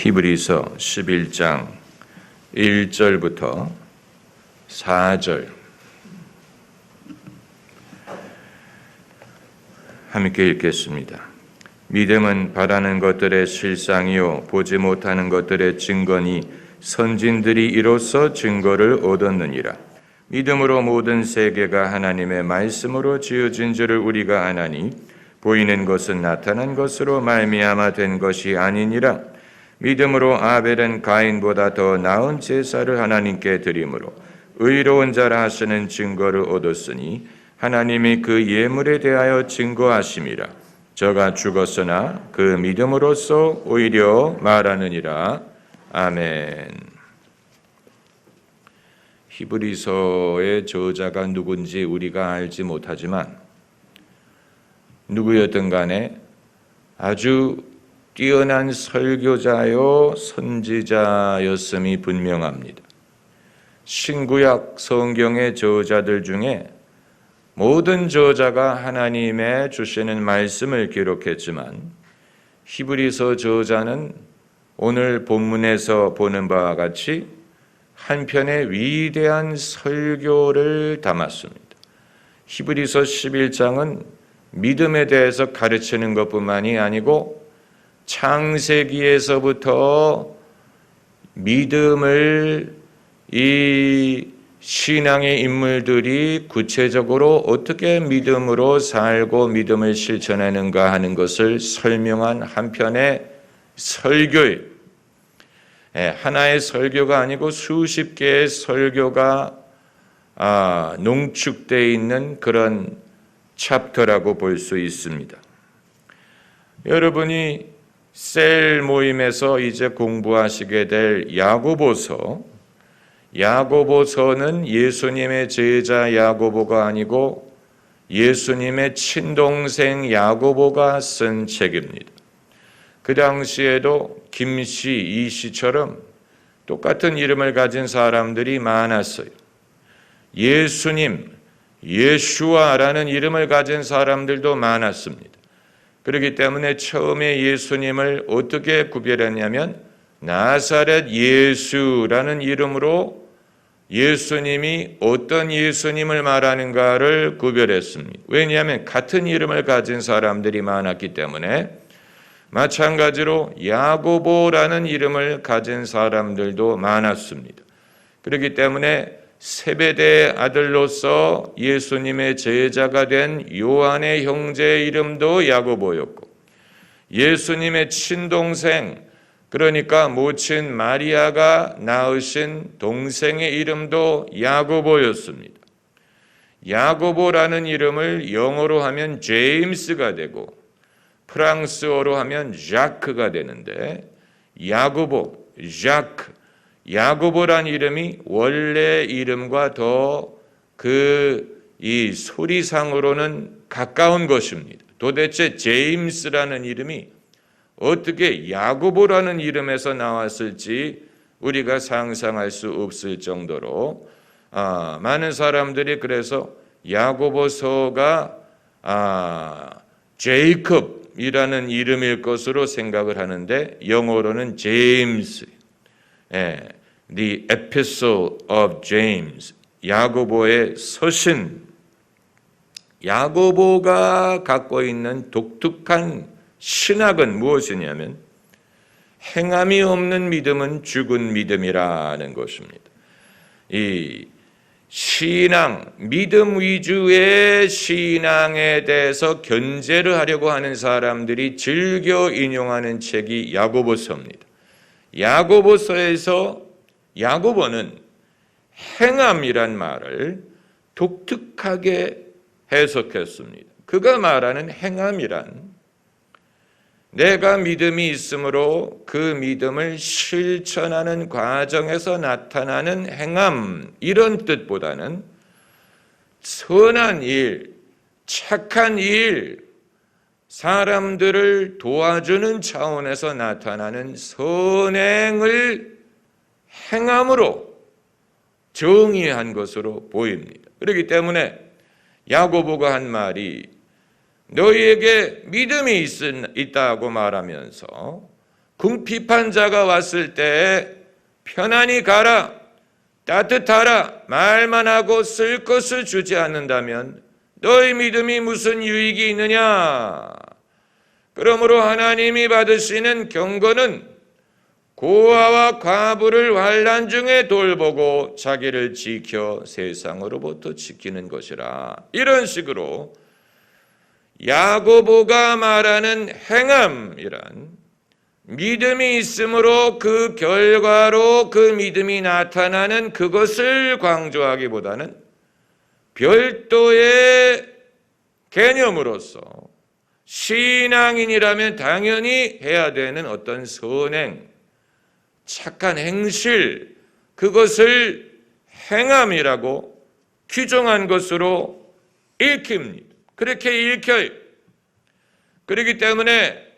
히브리서 11장 1절부터 4절 함께 읽겠습니다. 믿음은 바라는 것들의 실상이요 보지 못하는 것들의 증거니 선진들이 이로써 증거를 얻었느니라. 믿음으로 모든 세계가 하나님의 말씀으로 지어진 줄을 우리가 아나니 보이는 것은 나타난 것으로 말미암아 된 것이 아니니라. 믿음으로 아벨은 가인보다 더 나은 제사를 하나님께 드림으로 의로운 자라 하시는 증거를 얻었으니 하나님이 그 예물에 대하여 증거하심이라. 저가 죽었으나 그 믿음으로써 오히려 말하느니라. 아멘. 히브리서의 저자가 누군지 우리가 알지 못하지만 누구였든 간에 아주 뛰어난 설교자요 선지자였음이 분명합니다. 신구약 성경의 저자들 중에 모든 저자가 하나님의 주시는 말씀을 기록했지만 히브리서 저자는 오늘 본문에서 보는 바와 같이 한편의 위대한 설교를 담았습니다. 히브리서 11장은 믿음에 대해서 가르치는 것뿐만이 아니고 창세기에서부터 믿음을 이 신앙의 인물들이 구체적으로 어떻게 믿음으로 살고 믿음을 실천하는가 하는 것을 설명한 한편의 설교예요. 하나의 설교가 아니고 수십 개의 설교가 농축되어 있는 그런 챕터라고 볼 수 있습니다. 여러분이 셀 모임에서 이제 공부하시게 될 야고보서는 예수님의 제자 야고보가 아니고 예수님의 친동생 야고보가 쓴 책입니다. 그 당시에도 김씨, 이씨처럼 똑같은 이름을 가진 사람들이 많았어요. 예수님, 예슈아라는 이름을 가진 사람들도 많았습니다. 그렇기 때문에 처음에 예수님을 어떻게 구별했냐면 나사렛 예수라는 이름으로 예수님이 어떤 예수님을 말하는가를 구별했습니다. 왜냐하면 같은 이름을 가진 사람들이 많았기 때문에. 마찬가지로 야고보라는 이름을 가진 사람들도 많았습니다. 그렇기 때문에 세베대의 아들로서 예수님의 제자가 된 요한의 형제의 이름도 야고보였고 예수님의 친동생, 그러니까 모친 마리아가 낳으신 동생의 이름도 야고보였습니다. 야고보라는 이름을 영어로 하면 제임스가 되고 프랑스어로 하면 자크가 되는데 야고보란 이름이 원래 이름과 더 이 소리상으로는 가까운 것입니다. 도대체 제임스라는 이름이 어떻게 야고보라는 이름에서 나왔을지 우리가 상상할 수 없을 정도로 많은 사람들이 그래서 야고보서가 제이컵이라는 이름일 것으로 생각을 하는데 영어로는 제임스, The Epistle of James, 야고보의 서신. 야고보가 갖고 있는 독특한 신학은 무엇이냐면 행함이 없는 믿음은 죽은 믿음이라는 것입니다. 이 신앙, 믿음 위주의 신앙에 대해서 견제를 하려고 하는 사람들이 즐겨 인용하는 책이 야고보서입니다. 야고보서에서 야고보는 행함이란 말을 독특하게 해석했습니다. 그가 말하는 행함이란 내가 믿음이 있으므로 그 믿음을 실천하는 과정에서 나타나는 행함, 이런 뜻보다는 선한 일, 착한 일, 사람들을 도와주는 차원에서 나타나는 선행을 행함으로 정의한 것으로 보입니다. 그렇기 때문에 야고보가 한 말이 너희에게 믿음이 있다고 말하면서 궁핍한 자가 왔을 때 편안히 가라, 따뜻하라 말만 하고 쓸 것을 주지 않는다면 너희 믿음이 무슨 유익이 있느냐? 그러므로 하나님이 받으시는 경건은 고아와 과부를 환난 중에 돌보고 자기를 지켜 세상으로부터 지키는 것이라. 이런 식으로 야고보가 말하는 행함이란 믿음이 있으므로 그 결과로 그 믿음이 나타나는 그것을 강조하기보다는 별도의 개념으로서 신앙인이라면 당연히 해야 되는 어떤 선행, 착한 행실, 그것을 행함이라고 규정한 것으로 읽힙니다. 그렇게 읽혀요. 그렇기 때문에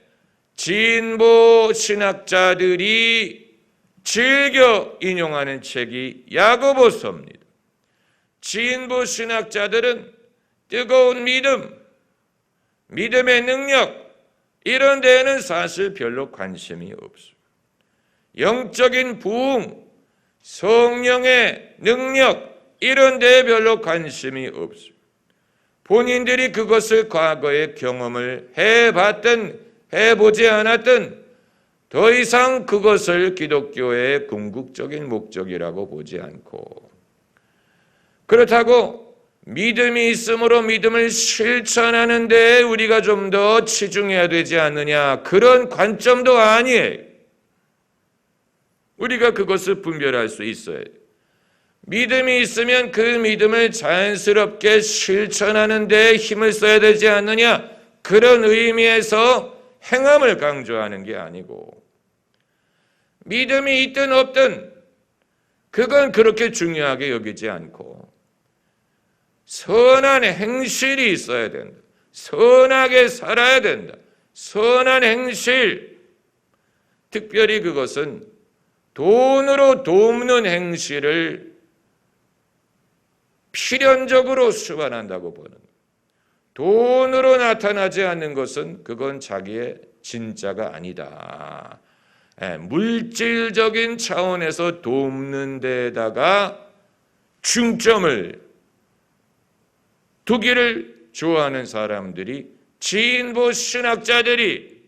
진보 신학자들이 즐겨 인용하는 책이 야고보서입니다. 진보 신학자들은 뜨거운 믿음, 믿음의 능력 이런 데에는 사실 별로 관심이 없어요. 영적인 부흥, 성령의 능력 이런 데에 별로 관심이 없어요. 본인들이 그것을 과거에 경험을 해봤든 해보지 않았든 더 이상 그것을 기독교의 궁극적인 목적이라고 보지 않고, 그렇다고 믿음이 있으므로 믿음을 실천하는 데에 우리가 좀 더 치중해야 되지 않느냐, 그런 관점도 아니에요. 우리가 그것을 분별할 수 있어야 돼요. 믿음이 있으면 그 믿음을 자연스럽게 실천하는 데에 힘을 써야 되지 않느냐, 그런 의미에서 행함을 강조하는 게 아니고, 믿음이 있든 없든 그건 그렇게 중요하게 여기지 않고 선한 행실이 있어야 된다. 선하게 살아야 된다. 선한 행실, 특별히 그것은 돈으로 돕는 행실을 필연적으로 수반한다고 보는 거예요. 돈으로 나타나지 않는 것은 그건 자기의 진짜가 아니다. 물질적인 차원에서 돕는 데다가 중점을 두기를 좋아하는 사람들이 진보 신학자들이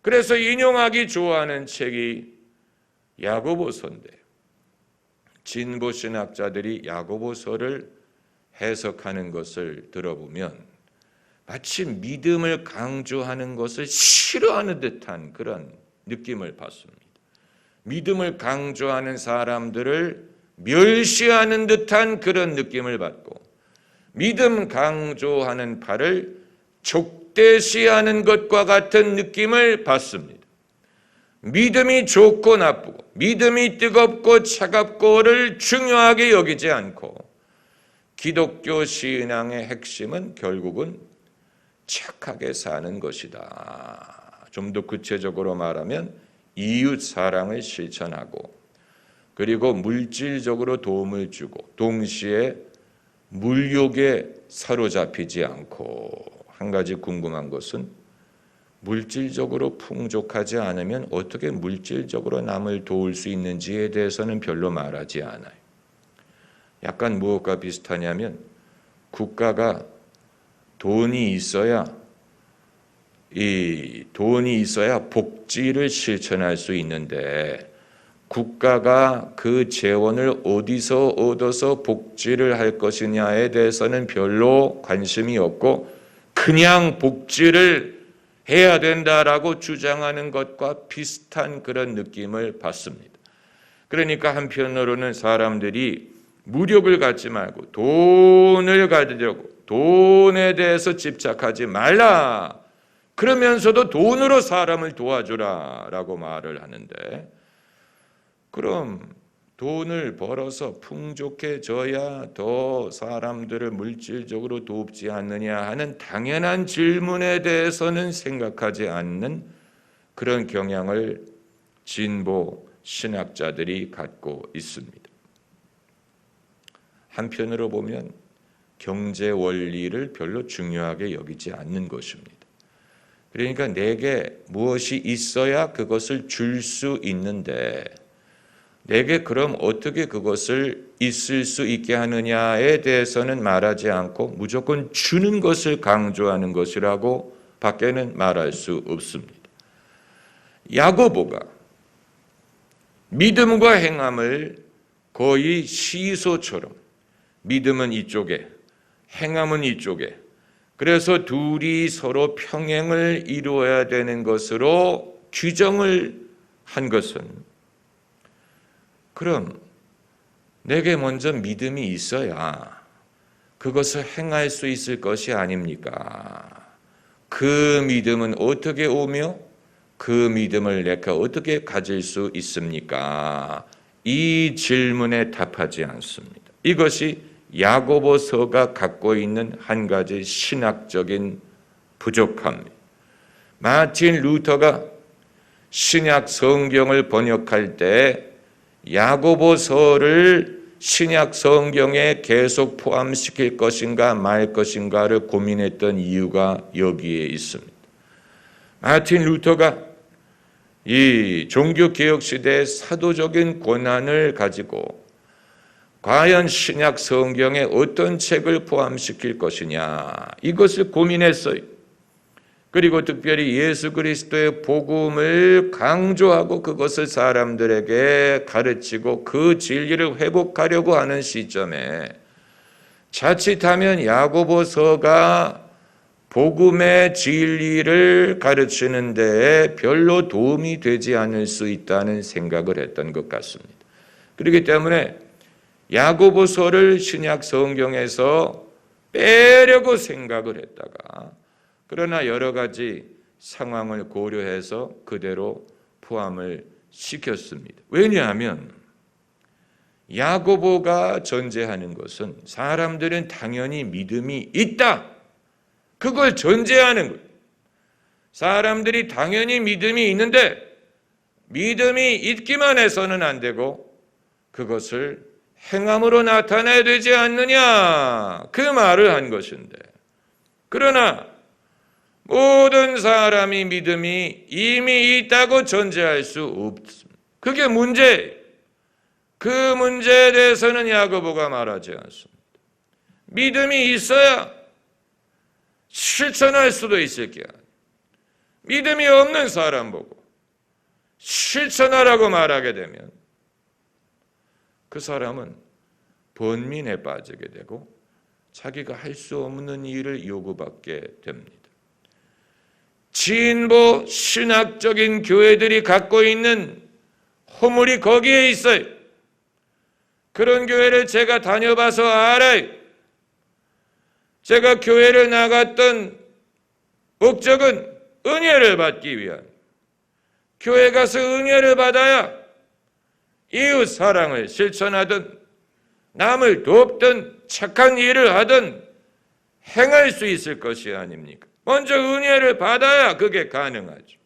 그래서 인용하기 좋아하는 책이 야고보서인데, 진보 신학자들이 야고보서를 해석하는 것을 들어보면 마치 믿음을 강조하는 것을 싫어하는 듯한 그런 느낌을 받습니다. 믿음을 강조하는 사람들을 멸시하는 듯한 그런 느낌을 받고, 믿음 강조하는 바를 적대시하는 것과 같은 느낌을 받습니다. 믿음이 좋고 나쁘고, 믿음이 뜨겁고 차갑고를 중요하게 여기지 않고, 기독교 신앙의 핵심은 결국은 착하게 사는 것이다. 좀 더 구체적으로 말하면 이웃 사랑을 실천하고, 그리고 물질적으로 도움을 주고, 동시에 물욕에 사로잡히지 않고, 한 가지 궁금한 것은 물질적으로 풍족하지 않으면 어떻게 물질적으로 남을 도울 수 있는지에 대해서는 별로 말하지 않아요. 약간 무엇과 비슷하냐면 국가가 돈이 있어야 복지를 실천할 수 있는데, 국가가 그 재원을 어디서 얻어서 복지를 할 것이냐에 대해서는 별로 관심이 없고 그냥 복지를 해야 된다라고 주장하는 것과 비슷한 그런 느낌을 받습니다. 그러니까 한편으로는 사람들이 무력을 갖지 말고 돈을 가지려고, 돈에 대해서 집착하지 말라, 그러면서도 돈으로 사람을 도와주라 라고 말을 하는데, 그럼 돈을 벌어서 풍족해져야 더 사람들을 물질적으로 돕지 않느냐 하는 당연한 질문에 대해서는 생각하지 않는 그런 경향을 진보 신학자들이 갖고 있습니다. 한편으로 보면 경제 원리를 별로 중요하게 여기지 않는 것입니다. 그러니까 내게 무엇이 있어야 그것을 줄 수 있는데 내게 그럼 어떻게 그것을 있을 수 있게 하느냐에 대해서는 말하지 않고 무조건 주는 것을 강조하는 것이라고 밖에는 말할 수 없습니다. 야고보가 믿음과 행함을 거의 시소처럼 믿음은 이쪽에 행함은 이쪽에 그래서 둘이 서로 평행을 이루어야 되는 것으로 규정을 한 것은 그럼 내게 먼저 믿음이 있어야 그것을 행할 수 있을 것이 아닙니까? 그 믿음은 어떻게 오며 그 믿음을 내가 어떻게 가질 수 있습니까? 이 질문에 답하지 않습니다. 이것이 야고보서가 갖고 있는 한 가지 신학적인 부족함입니다. 마틴 루터가 신약 성경을 번역할 때 야고보서를 신약 성경에 계속 포함시킬 것인가 말 것인가를 고민했던 이유가 여기에 있습니다. 마틴 루터가 이 종교개혁 시대의 사도적인 권한을 가지고 과연 신약 성경에 어떤 책을 포함시킬 것이냐 이것을 고민했어요. 그리고 특별히 예수 그리스도의 복음을 강조하고 그것을 사람들에게 가르치고 그 진리를 회복하려고 하는 시점에 자칫하면 야고보서가 복음의 진리를 가르치는 데에 별로 도움이 되지 않을 수 있다는 생각을 했던 것 같습니다. 그렇기 때문에 야고보서를 신약 성경에서 빼려고 생각을 했다가 그러나 여러 가지 상황을 고려해서 그대로 포함을 시켰습니다. 왜냐하면 야고보가 전제하는 것은 사람들은 당연히 믿음이 있다. 그걸 전제하는 거예요. 사람들이 당연히 믿음이 있는데 믿음이 있기만 해서는 안 되고 그것을 행함으로 나타내야 되지 않느냐 그 말을 한 것인데 그러나 모든 사람이 믿음이 이미 있다고 전제할 수 없습니다. 그게 문제예요. 그 문제에 대해서는 야고보가 말하지 않습니다. 믿음이 있어야 실천할 수도 있을 게 아니에요. 믿음이 없는 사람 보고 실천하라고 말하게 되면 그 사람은 번민에 빠지게 되고 자기가 할 수 없는 일을 요구받게 됩니다. 진보 신학적인 교회들이 갖고 있는 허물이 거기에 있어요. 그런 교회를 제가 다녀봐서 알아요. 제가 교회를 나갔던 목적은 은혜를 받기 위한 교회 가서 은혜를 받아야 이웃 사랑을 실천하든 남을 돕든 착한 일을 하든 행할 수 있을 것이 아닙니까? 먼저 은혜를 받아야 그게 가능하죠.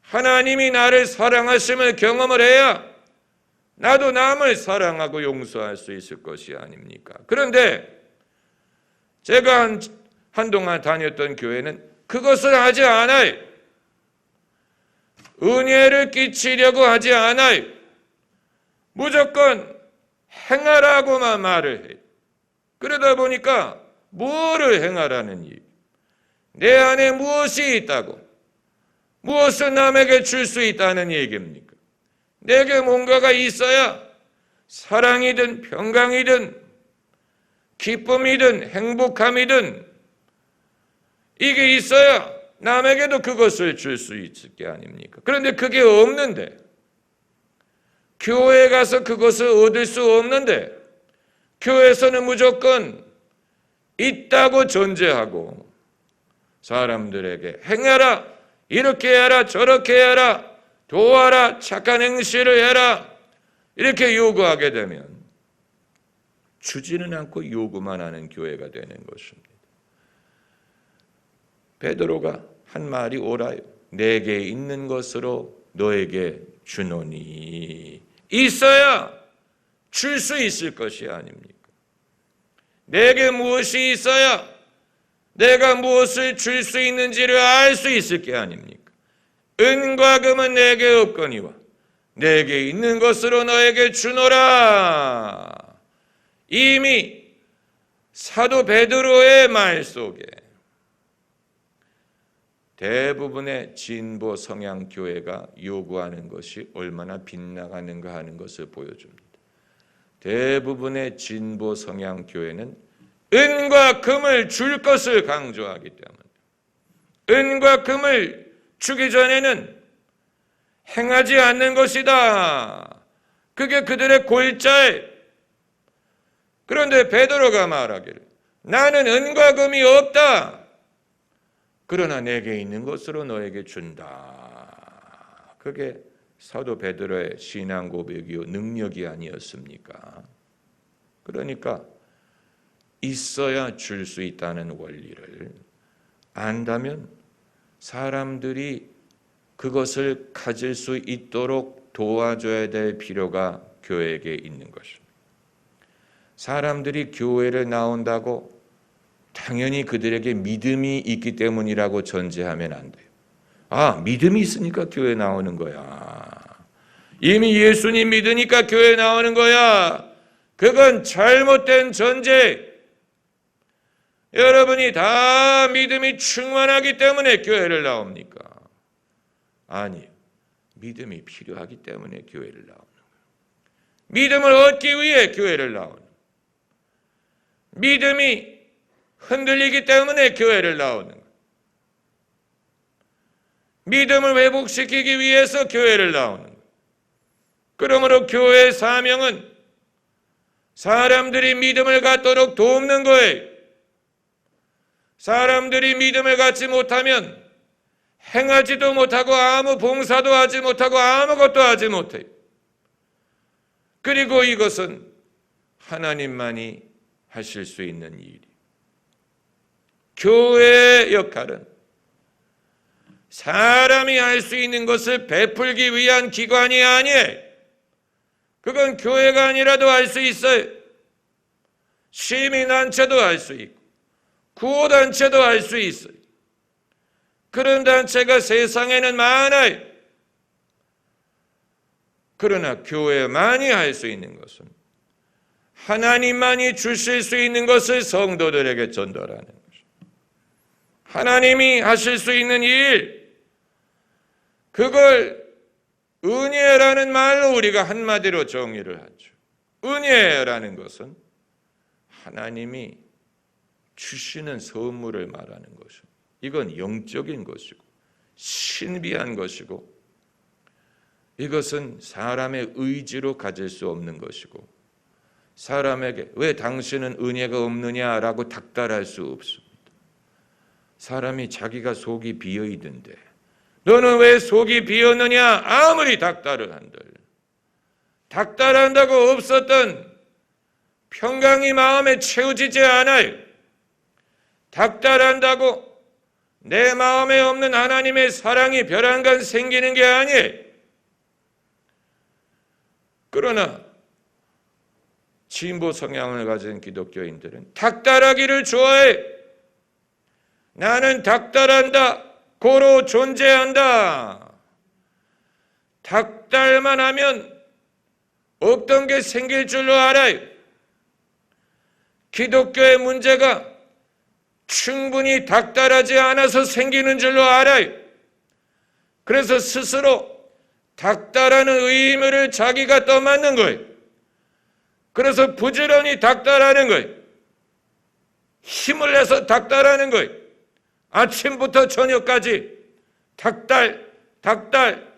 하나님이 나를 사랑하심을 경험을 해야 나도 남을 사랑하고 용서할 수 있을 것이 아닙니까? 그런데 제가 한동안 다녔던 교회는 그것을 하지 않아요. 은혜를 끼치려고 하지 않아요. 무조건 행하라고만 말을 해요. 그러다 보니까 뭐를 행하라는 얘기? 내 안에 무엇이 있다고? 무엇을 남에게 줄 수 있다는 얘기입니까? 내게 뭔가가 있어야 사랑이든 평강이든 기쁨이든 행복함이든 이게 있어야 남에게도 그것을 줄 수 있을 게 아닙니까? 그런데 그게 없는데 교회에 가서 그것을 얻을 수 없는데 교회에서는 무조건 있다고 전제하고 사람들에게 행해라, 이렇게 해라, 저렇게 해라, 도와라, 착한 행실을 해라 이렇게 요구하게 되면 주지는 않고 요구만 하는 교회가 되는 것입니다. 베드로가 한 말이 옳아요. 내게 있는 것으로 너에게 주노니 있어야 줄 수 있을 것이 아닙니까? 내게 무엇이 있어야 내가 무엇을 줄 수 있는지를 알 수 있을 게 아닙니까? 은과 금은 내게 없거니와 내게 있는 것으로 너에게 주노라. 이미 사도 베드로의 말 속에 대부분의 진보 성향 교회가 요구하는 것이 얼마나 빗나가는가 하는 것을 보여줍니다. 대부분의 진보 성향 교회는 은과 금을 줄 것을 강조하기 때문에 은과 금을 주기 전에는 행하지 않는 것이다. 그게 그들의 골자에. 그런데 베드로가 말하기를 나는 은과 금이 없다. 그러나 내게 있는 것으로 너에게 준다. 그게 사도 베드로의 신앙 고백이요 능력이 아니었습니까? 그러니까 있어야 줄 수 있다는 원리를 안다면 사람들이 그것을 가질 수 있도록 도와줘야 될 필요가 교회에게 있는 것입니다. 사람들이 교회를 나온다고 당연히 그들에게 믿음이 있기 때문이라고 전제하면 안 돼요. 아, 믿음이 있으니까 교회 나오는 거야. 이미 예수님 믿으니까 교회 나오는 거야. 그건 잘못된 전제. 여러분이 다 믿음이 충만하기 때문에 교회를 나옵니까? 아니요. 믿음이 필요하기 때문에 교회를 나오는 거예요. 믿음을 얻기 위해 교회를 나오는 거예요. 믿음이 흔들리기 때문에 교회를 나오는 거예요. 믿음을 회복시키기 위해서 교회를 나오는 거예요. 그러므로 교회의 사명은 사람들이 믿음을 갖도록 돕는 거예요. 사람들이 믿음을 갖지 못하면 행하지도 못하고 아무 봉사도 하지 못하고 아무것도 하지 못해요. 그리고 이것은 하나님만이 하실 수 있는 일이. 교회의 역할은 사람이 할 수 있는 것을 베풀기 위한 기관이 아니에요. 그건 교회가 아니라도 할 수 있어요. 시민단체도 할 수 있고 구호단체도 할 수 있어요. 그런 단체가 세상에는 많아요. 그러나 교회만이 할 수 있는 것은 하나님만이 주실 수 있는 것을 성도들에게 전달하는 것입니다. 하나님이 하실 수 있는 일, 그걸 은혜라는 말로 우리가 한마디로 정의를 하죠. 은혜라는 것은 하나님이 주시는 선물을 말하는 것이고, 이건 영적인 것이고 신비한 것이고, 이것은 사람의 의지로 가질 수 없는 것이고, 사람에게 왜 당신은 은혜가 없느냐라고 닥달할 수 없습니다. 사람이 자기가 속이 비어있는데 너는 왜 속이 비었느냐 아무리 닥달을 한들 닥달한다고 없었던 평강이 마음에 채워지지 않아요. 닥달한다고 내 마음에 없는 하나님의 사랑이 벼랑간 생기는 게 아니에요. 그러나 진보 성향을 가진 기독교인들은 닥달하기를 좋아해. 나는 닥달한다. 고로 존재한다. 닥달만 하면 없던 게 생길 줄로 알아요. 기독교의 문제가 충분히 닥달하지 않아서 생기는 줄로 알아요. 그래서 스스로 닥달하는 의무를 자기가 떠맡는 거예요. 그래서 부지런히 닥달하는 거예요. 힘을 내서 닥달하는 거예요. 아침부터 저녁까지 닥달, 닥달,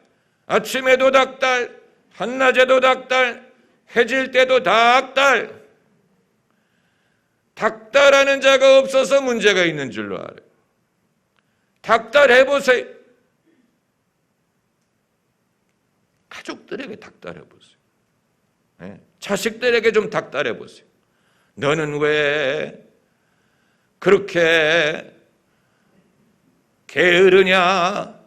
아침에도 닥달, 한낮에도 닥달, 해질 때도 닥달. 닥달하는 자가 없어서 문제가 있는 줄로 알아요. 닥달해보세요. 가족들에게 닥달해보세요. 네? 자식들에게 좀 닥달해보세요. 너는 왜 그렇게 게으르냐?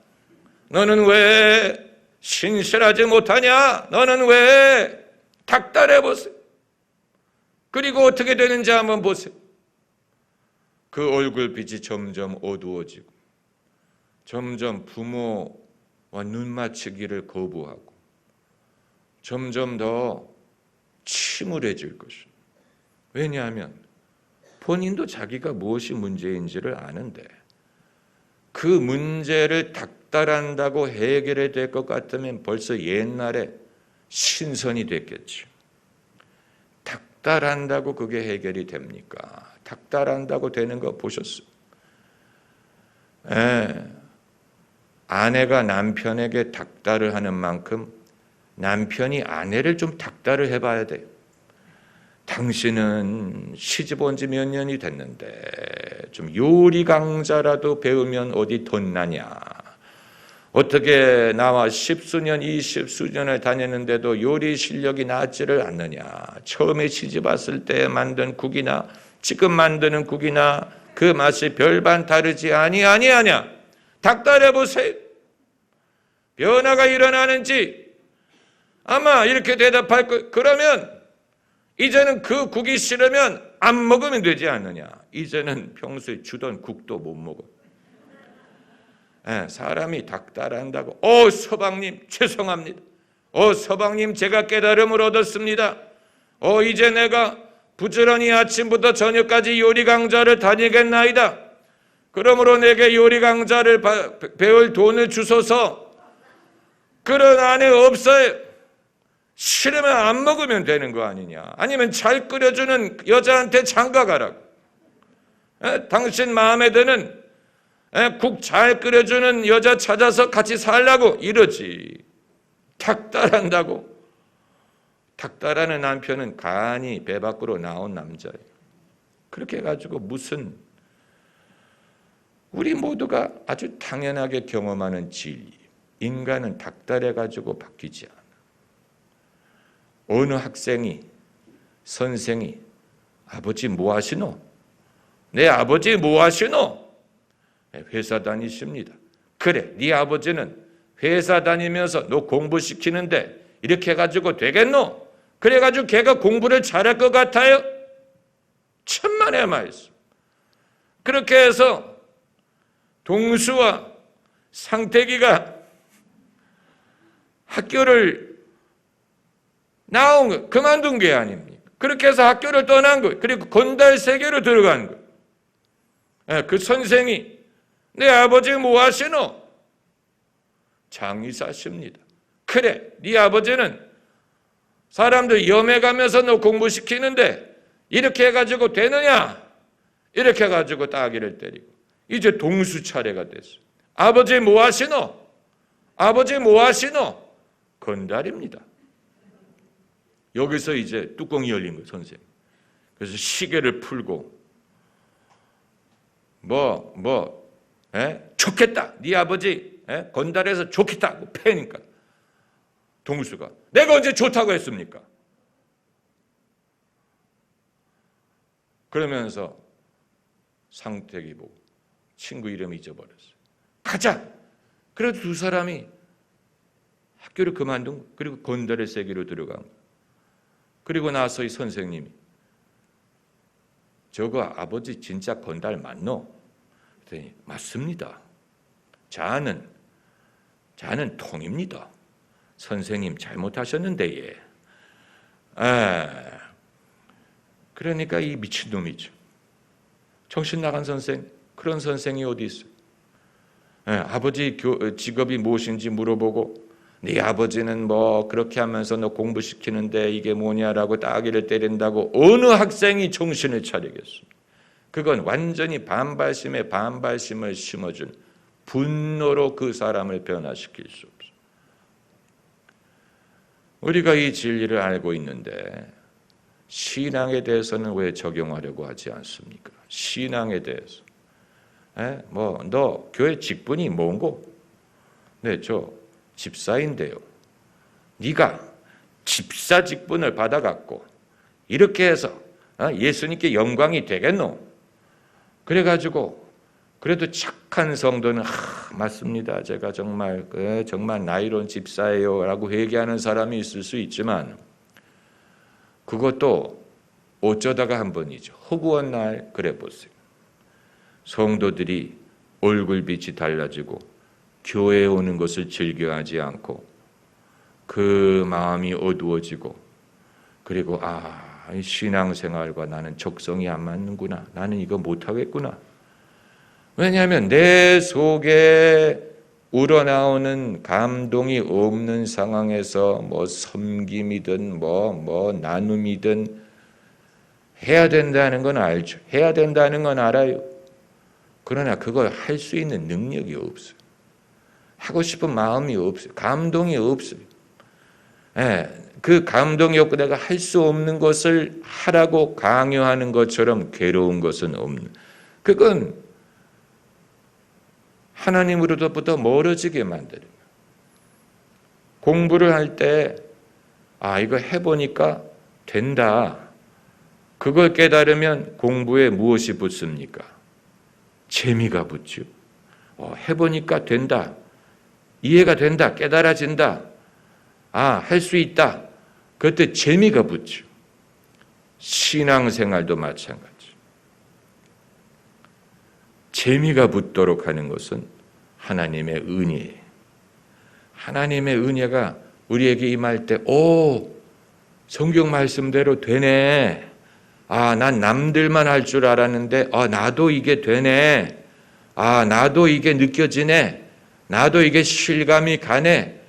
너는 왜 신실하지 못하냐? 너는 왜? 닥달해보세요. 그리고 어떻게 되는지 한번 보세요. 그 얼굴빛이 점점 어두워지고 점점 부모와 눈 맞추기를 거부하고 점점 더 침울해질 것입니다. 왜냐하면 본인도 자기가 무엇이 문제인지를 아는데 그 문제를 닥달한다고 해결이 될 것 같으면 벌써 옛날에 신선이 됐겠죠. 닥달한다고 그게 해결이 됩니까? 닥달한다고 되는 거 보셨어요? 아내가 남편에게 닥달을 하는 만큼 남편이 아내를 좀 닥달을 해봐야 돼요. 당신은 시집 온 지 몇 년이 됐는데 좀 요리 강좌라도 배우면 어디 덧나냐. 어떻게 나와 10수년, 20수년을 다녔는데도 요리 실력이 낮지를 않느냐. 처음에 시집 왔을 때 만든 국이나 지금 만드는 국이나 그 맛이 별반 다르지 아니하냐. 닥달해 보세요. 변화가 일어나는지 아마 이렇게 대답할 거. 그러면 이제는 그 국이 싫으면 안 먹으면 되지 않느냐. 이제는 평소에 주던 국도 못 먹어. 사람이 닥달한다고 서방님 죄송합니다. 서방님 제가 깨달음을 얻었습니다. 이제 내가 부지런히 아침부터 저녁까지 요리 강좌를 다니겠나이다. 그러므로 내게 요리 강좌를 배울 돈을 주소서. 그런 아내 없어요. 싫으면 안 먹으면 되는 거 아니냐. 아니면 잘 끓여주는 여자한테 장가 가라고. 당신 마음에 드는 국 잘 끓여주는 여자 찾아서 같이 살라고 이러지. 닥달한다고. 닥달하는 남편은 간이 배 밖으로 나온 남자예요. 그렇게 해가지고 무슨 우리 모두가 아주 당연하게 경험하는 진리. 인간은 닥달해가지고 바뀌지 않아. 어느 학생이 선생이 아버지 뭐 하시노? 내 아버지 뭐 하시노? 회사 다니십니다. 그래, 네 아버지는 회사 다니면서 너 공부시키는데 이렇게 해가지고 되겠노? 그래가지고 걔가 공부를 잘할 것 같아요? 천만의 말씀. 그렇게 해서 동수와 상태기가 학교를 나온 거, 그만둔 게 아닙니까? 그렇게 해서 학교를 떠난 거예요. 그리고 건달 세계로 들어간 거예요. 그 선생이 내 아버지 뭐 하시노? 장의사십니다. 그래, 네 아버지는 사람들 염해 가면서 너 공부시키는데 이렇게 해가지고 되느냐? 이렇게 해가지고 따귀를 때리고 이제 동수 차례가 됐어요. 아버지 뭐 하시노? 아버지 뭐 하시노? 건달입니다. 여기서 이제 뚜껑이 열린 거예요, 선생님. 그래서 시계를 풀고 좋겠다. 네 아버지 건달해서 좋겠다고 패니까 동수가 내가 언제 좋다고 했습니까? 그러면서 상택이 보고 친구 이름 잊어버렸어요. 가자. 그래도 두 사람이 학교를 그만둔 거예요. 그리고 건달의 세계로 들어간 거예요. 그리고 나서 이 선생님이 저거 아버지 진짜 건달 맞노? 그랬더니 맞습니다. 자는 통입니다. 선생님 잘못하셨는데 예. 그러니까 이 미친놈이죠. 정신 나간 선생. 그런 선생이 어디 있어요? 아버지 직업이 무엇인지 물어보고 네 아버지는 뭐 그렇게 하면서 너 공부시키는데 이게 뭐냐라고 따귀를 때린다고 어느 학생이 정신을 차리겠습니까? 그건 완전히 반발심에 반발심을 심어준 분노로 그 사람을 변화시킬 수 없어요. 우리가 이 진리를 알고 있는데 신앙에 대해서는 왜 적용하려고 하지 않습니까? 신앙에 대해서 너 교회 직분이 뭔고? 네, 저 집사인데요. 네가 집사 직분을 받아갖고 이렇게 해서 예수님께 영광이 되겠노? 그래가지고 그래도 착한 성도는 맞습니다. 제가 정말 나이로운 집사예요라고 회개하는 사람이 있을 수 있지만 그것도 어쩌다가 한 번이죠. 허구한 날 그래 보세요. 성도들이 얼굴빛이 달라지고 교회에 오는 것을 즐겨하지 않고 그 마음이 어두워지고, 그리고 신앙생활과 나는 적성이 안 맞는구나, 나는 이거 못하겠구나. 왜냐하면 내 속에 우러나오는 감동이 없는 상황에서 섬김이든 나눔이든 해야 된다는 건 알죠. 해야 된다는 건 알아요. 그러나 그걸 할 수 있는 능력이 없어요. 하고 싶은 마음이 없어요. 감동이 없어요. 그 감동이 없고 내가 할 수 없는 것을 하라고 강요하는 것처럼 괴로운 것은 없는, 그건 하나님으로부터 멀어지게 만들어요. 공부를 할 때 이거 해보니까 된다, 그걸 깨달으면 공부에 무엇이 붙습니까? 재미가 붙죠. 해보니까 된다, 이해가 된다, 깨달아진다, 할 수 있다, 그때 재미가 붙죠. 신앙생활도 마찬가지. 재미가 붙도록 하는 것은 하나님의 은혜예요. 하나님의 은혜가 우리에게 임할 때, 성경 말씀대로 되네. 난 남들만 할 줄 알았는데, 나도 이게 되네. 나도 이게 느껴지네. 나도 이게 실감이 가네.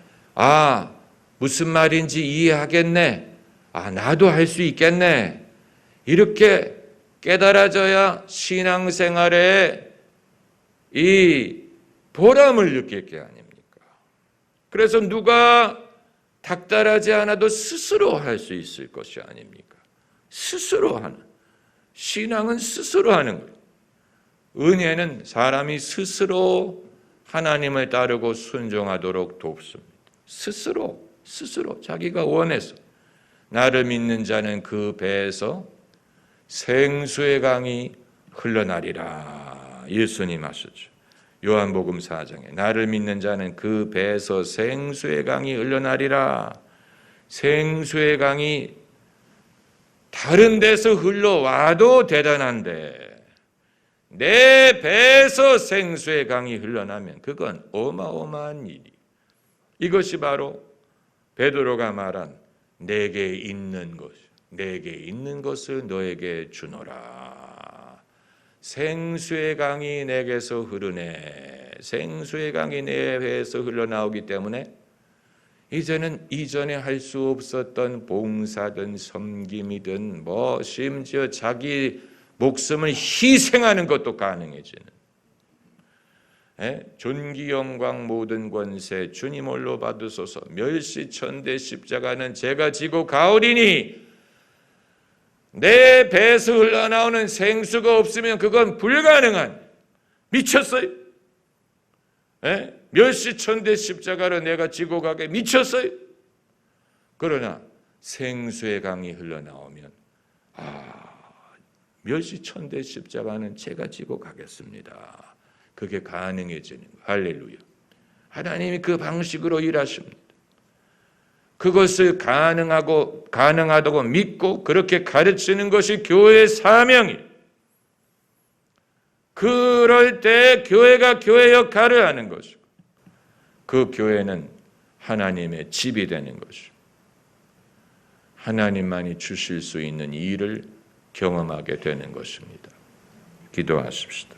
무슨 말인지 이해하겠네. 나도 할 수 있겠네. 이렇게 깨달아져야 신앙생활에 이 보람을 느낄 게 아닙니까? 그래서 누가 닥달하지 않아도 스스로 할 수 있을 것이 아닙니까? 스스로 하는, 신앙은 스스로 하는 거예요. 은혜는 사람이 스스로 하나님을 따르고 순종하도록 돕습니다. 스스로 자기가 원해서. 나를 믿는 자는 그 배에서 생수의 강이 흘러나리라, 예수님 하셨죠. 요한복음 4장에 나를 믿는 자는 그 배에서 생수의 강이 흘러나리라. 생수의 강이 다른 데서 흘러와도 대단한데 내 배에서 생수의 강이 흘러나면 그건 어마어마한 일이. 이것이 바로 베드로가 말한 내게 있는 것, 내게 있는 것을 너에게 주노라. 생수의 강이 내게서 흐르네. 생수의 강이 내 배에서 흘러나오기 때문에 이제는 이전에 할 수 없었던 봉사든 섬김이든 심지어 자기 목숨을 희생하는 것도 가능해지는, 존귀 영광 모든 권세 주님 홀로 받으소서. 멸시천대 십자가는 제가 지고 가오리니. 내 배에서 흘러나오는 생수가 없으면 그건 불가능한, 미쳤어요? 멸시천대 십자가를 내가 지고 가게 미쳤어요? 그러나 생수의 강이 흘러나오면 멸시천대 십자가는 제가 지고 가겠습니다. 그게 가능해지는 거예요. 할렐루야. 하나님이 그 방식으로 일하십니다. 그것을 가능하다고 믿고 그렇게 가르치는 것이 교회의 사명이에요. 그럴 때 교회가 교회 역할을 하는 것이고, 그 교회는 하나님의 집이 되는 것이고, 하나님만이 주실 수 있는 일을 경험하게 되는 것입니다. 기도하십시다.